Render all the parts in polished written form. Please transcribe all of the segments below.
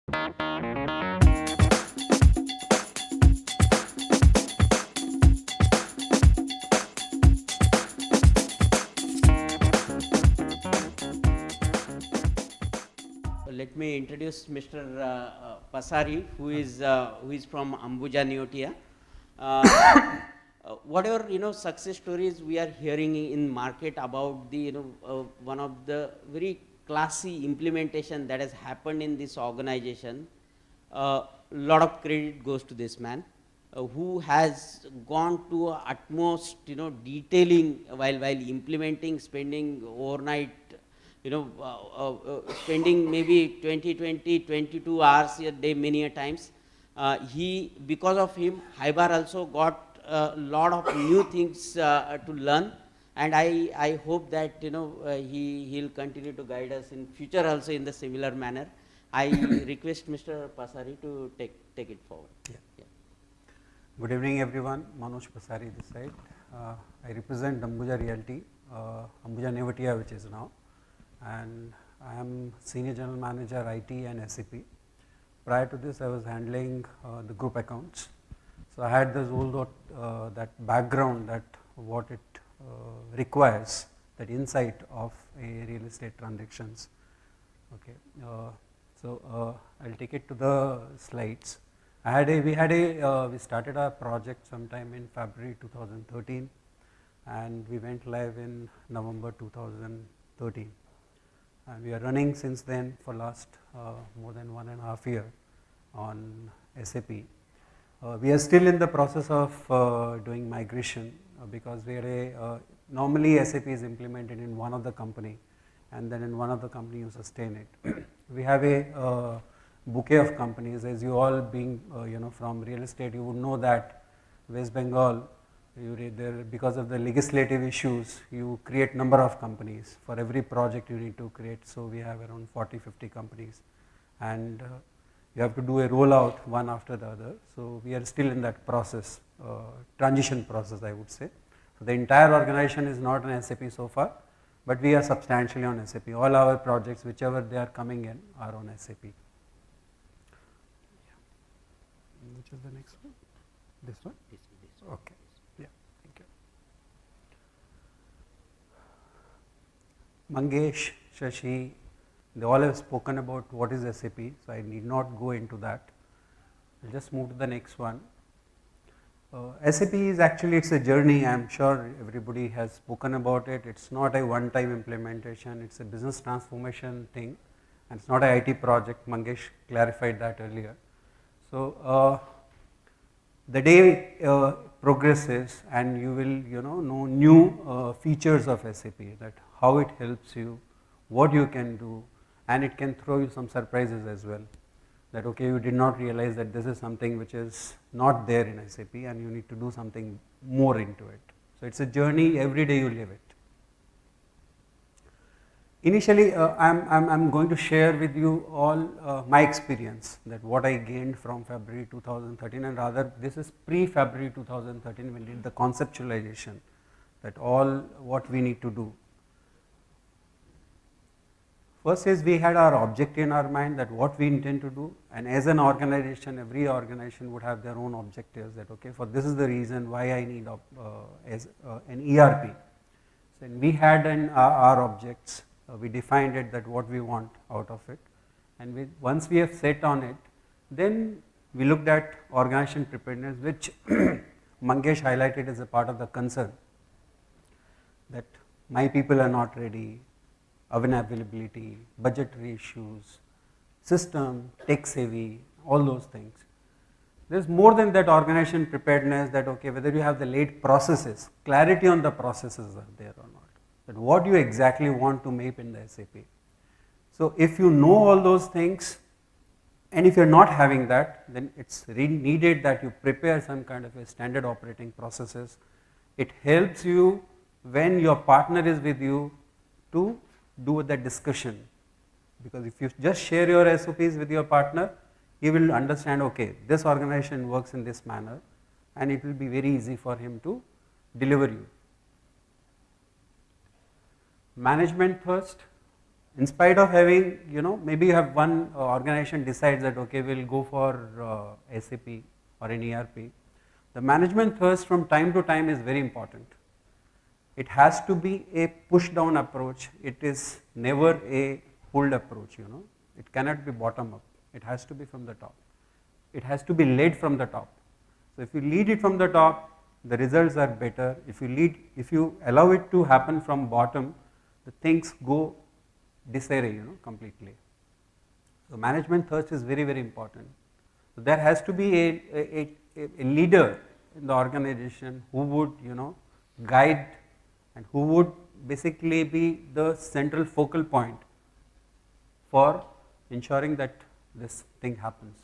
Let me introduce Mr. Pasari, who is from Ambuja Neotia. Whatever success stories we are hearing in market about the one of the very classy implementation that has happened in this organization. Lot of credit goes to this man, who has gone to utmost detailing while implementing, spending overnight, spending maybe 22 hours a day many a times. Because of him, Hybar also got a lot of new things to learn, and I hope that he'll continue to guide us in future also in the similar manner. I request Mr. Pasari to take it forward. Yeah. Yeah. Good evening, everyone. Manoj Pasari this side. I represent Ambuja Realty, Ambuja Neotia, which is now, and I am Senior General Manager IT and SAP. Prior to this, I was handling the group accounts. So I had this whole that background, that what it requires, that insight of a real estate transactions. Okay. I'll take it to the slides. We started our project sometime in February 2013, and we went live in November 2013. And we are running since then for last more than 1.5 years on SAP. We are still in the process of doing migration because normally SAP is implemented in one of the company, and then in one of the company you sustain it. We have a bouquet of companies. As you all being from real estate, you would know that West Bengal, because of the legislative issues, you create number of companies. For every project you need to create, so we have around 40-50 companies, and you have to do a rollout one after the other. So we are still in that process, transition process, I would say. So the entire organization is not on SAP so far, but we are substantially on SAP. All our projects, whichever they are coming in, are on SAP. Which is the next one? This one? This one. Okay. Yeah, thank you. Mangesh, Shashi, they all have spoken about what is SAP, so I need not go into that. I'll just move to the next one. SAP is actually, it's a journey. I'm sure everybody has spoken about it. It's not a one-time implementation. It's a business transformation thing, and it's not an IT project. Mangesh clarified that earlier. So the day progresses, and you will know new features of SAP, that how it helps you, what you can do, and it can throw you some surprises as well. That okay, you did not realize that this is something which is not there in SAP, and you need to do something more into it. So it's a journey. Every day you live it. Initially, I'm going to share with you all my experience, that what I gained from February 2013, and rather this is pre-February 2013 when we did the conceptualization, that all what we need to do. First is we had our objective in our mind, that what we intend to do, and as an organization, every organization would have their own objectives, that okay, for this is the reason why I need an ERP. So we had our objects. We defined it, that what we want out of it, and once we have set on it, then we looked at organization preparedness, which Mangesh highlighted as a part of the concern, that my people are not ready, availability, budgetary issues, system, tech savvy, all those things. There is more than that organization preparedness, that okay, whether you have the late processes, clarity on the processes are there or not, that what you exactly want to make in the SAP. So if you know all those things, and if you are not having that, then it's really needed that you prepare some kind of a standard operating processes. It helps you when your partner is with you to do the discussion, because if you just share your SOPs with your partner, he will understand, okay, this organization works in this manner, and it will be very easy for him to deliver you. Management first, in spite of having, maybe you have one organization decides that, okay, we'll go for SAP or an ERP, the management thrust from time to time is very important. It has to be a push down approach. It is never a pulled approach, It cannot be bottom up. It has to be from the top. It has to be led from the top. So if you lead it from the top, the results are better. If you allow it to happen from bottom, the things go disarray, completely. So management thrust is very, very important. So there has to be a leader in the organization who would, guide and who would basically be the central focal point for ensuring that this thing happens.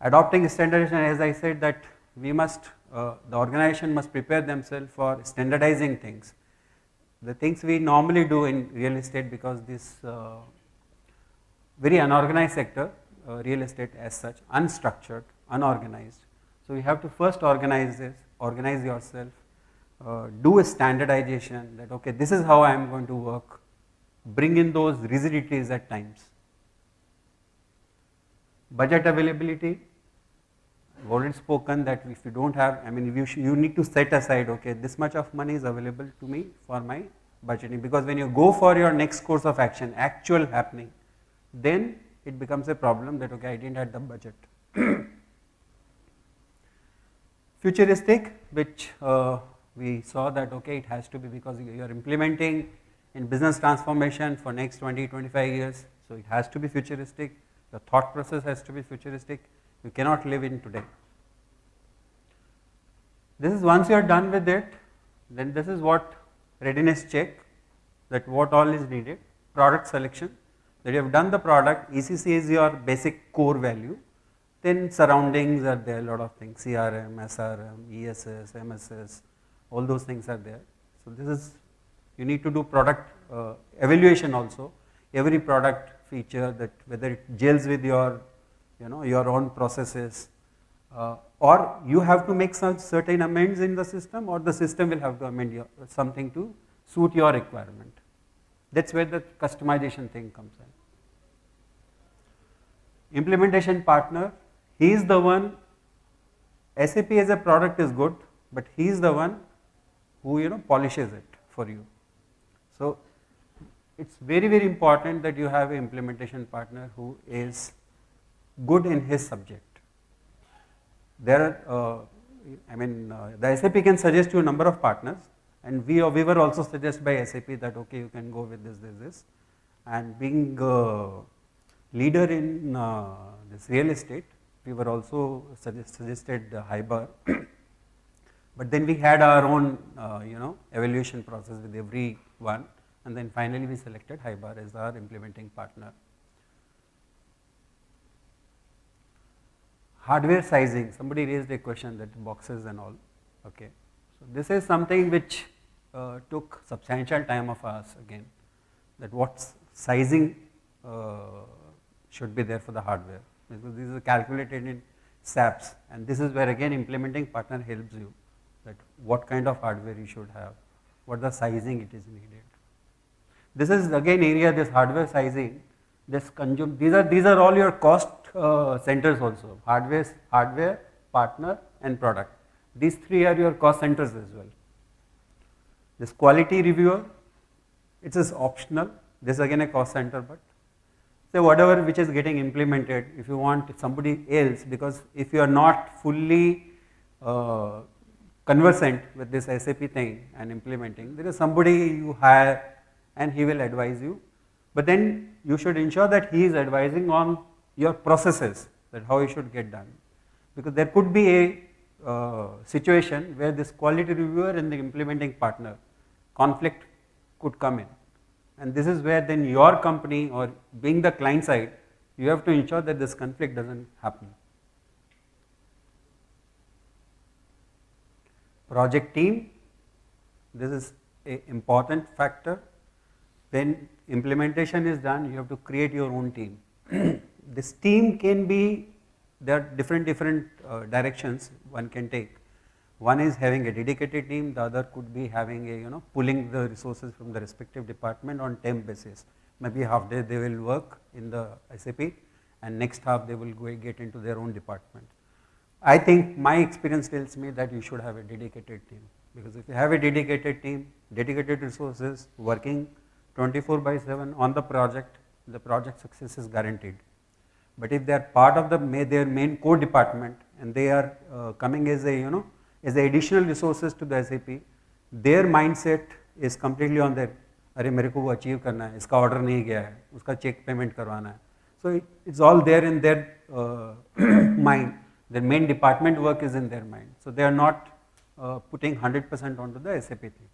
Adopting standardization, as I said, that we must, the organization must prepare themselves for standardizing things. The things we normally do in real estate, because this very unorganized sector, real estate as such, unstructured, unorganized. So you have to first organize this, organize yourself, do a standardization that, okay, this is how I am going to work, bring in those rigidities at times. Budget availability, I've already spoken that if you don't have, you need to set aside, okay, this much of money is available to me for my budgeting, because when you go for your next course of action, actual happening, then it becomes a problem that, okay, I didn't have the budget. Futuristic, which we saw that, okay, it has to be because you are implementing in business transformation for next 20-25 years, so it has to be futuristic. The thought process has to be futuristic. You cannot live in today. This is once you are done with it, then this is what readiness check, that what all is needed. Product selection, that you have done the product, ECC is your basic core value. Then surroundings are there, a lot of things, CRM, SRM, ESS, MSS, all those things are there. So this is, you need to do product evaluation also. Every product feature, that whether it gels with your, your own processes, or you have to make some certain amends in the system, or the system will have to amend something to suit your requirement. That's where the customization thing comes in. Implementation partner, he is the one, SAP as a product is good, but he is the one who polishes it for you. So it's very, very important that you have an implementation partner who is good in his subject. There are, the SAP can suggest you a number of partners, and we were also suggested by SAP that, okay, you can go with this. And being leader in this real estate, we were also suggested HiBAR. But then we had our own, evaluation process with everyone, and then finally we selected HiBAR as our implementing partner. Hardware sizing, somebody raised a question that boxes and all, okay. So this is something which took substantial time of us again, that what sizing should be there for the hardware, because these are calculated in SAPs, and this is where again implementing partner helps you, that what kind of hardware you should have, what the sizing it is needed. This is again area, this hardware sizing, these are all your cost centers also, hardware, partner and product. These three are your cost centers as well. This quality reviewer, it is optional, this is again a cost center, but say whatever which is getting implemented, if you want somebody else, because if you are not fully conversant with this SAP thing and implementing, there is somebody you hire and he will advise you, but then you should ensure that he is advising on your processes, that how you should get done, because there could be a situation where this quality reviewer and the implementing partner conflict could come in, and this is where then your company, or being the client side, you have to ensure that this conflict doesn't happen. Project team, this is an important factor. When implementation is done, you have to create your own team. This team can be, there are different directions one can take. One is having a dedicated team, the other could be having a, pulling the resources from the respective department on temp basis. maybe half day they will work in the SAP and next half they will get into their own department. I think my experience tells me that you should have a dedicated team, because if you have a dedicated team, dedicated resources working 24/7 on the project success is guaranteed. But if they are part of their main core department and they are coming as a as the additional resources to the SAP, their mindset is completely on their, अरे मेरे को वो achieve करना है, इसका order नहीं गया है, उसका चेक पेमेंट करवाना है. So it's all there in their mind. Their main department work is in their mind. So they are not putting 100% onto the SAP thing.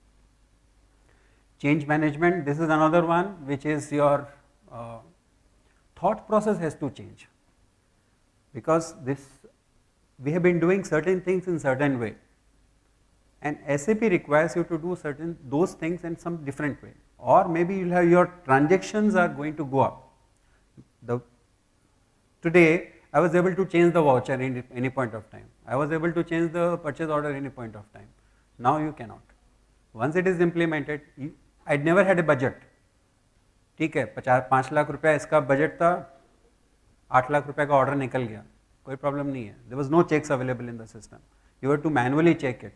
Change management, this is another one which is your thought process has to change, because we have been doing certain things in certain way, and SAP requires you to do those things in some different way, or maybe you'll have your transactions are going to go up. Today I was able to change the voucher at any point of time. I was able to change the purchase order at any point of time. Now you cannot. Once it is implemented, I never had a budget. ठीक है, 5 लाख रुपया इसका budget था, 8 लाख रुपए का order निकल गया, कोई प्रॉब्लम नहीं है. There was no checks available in the system. You have to manually check it.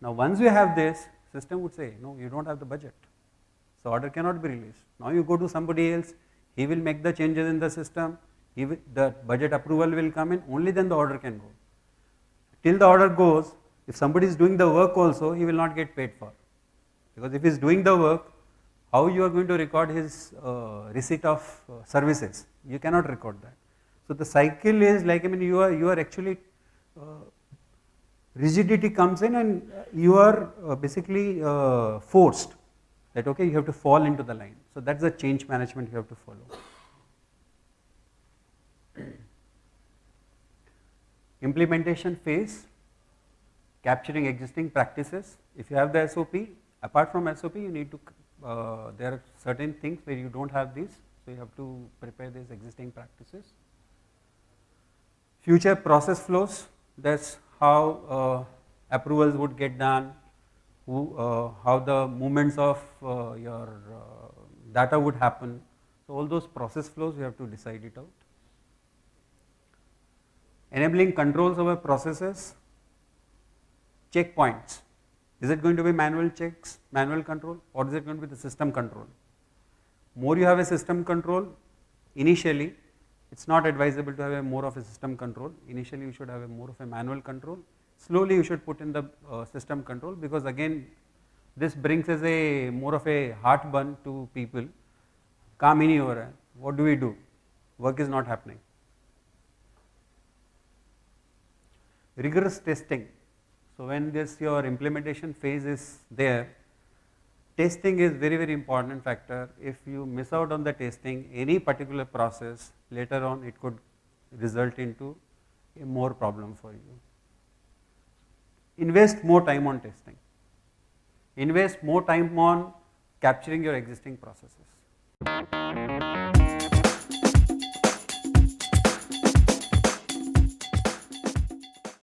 Now once you have this, system would say, no, you don't have the budget, so order cannot be released. Now you go to somebody else, he will make the changes in the system, the budget approval will come in, only then the order can go. Till the order goes, if somebody is doing the work also, he will not get paid for, because if he is doing the work, how you are going to record his receipt of services? You cannot record that. So the cycle is like, you are actually rigidity comes in, and you are basically forced that okay, you have to fall into the line. So that's the change management you have to follow. Implementation phase, capturing existing practices. If you have the SOP, apart from SOP, you need to there are certain things where you don't have these, so you have to prepare these existing practices. Future process flows, that's how approvals would get done, how the movements of your data would happen. So all those process flows you have to decide it out. Enabling controls over processes, checkpoints. Is it going to be manual checks, manual control, or is it going to be the system control? More you have a system control, initially it's not advisable to have more of a system control. Initially you should have more of a manual control. Slowly you should put in the system control, because again this brings as a more of a heartburn to people. काम ही नहीं हो रहा है, what do we do? Work is not happening. Rigorous testing. So when your implementation phase is there, testing is very important factor. If you miss out on the testing, any particular process, later on it could result into a more problem for you. Invest more time on testing. Invest more time on capturing your existing processes.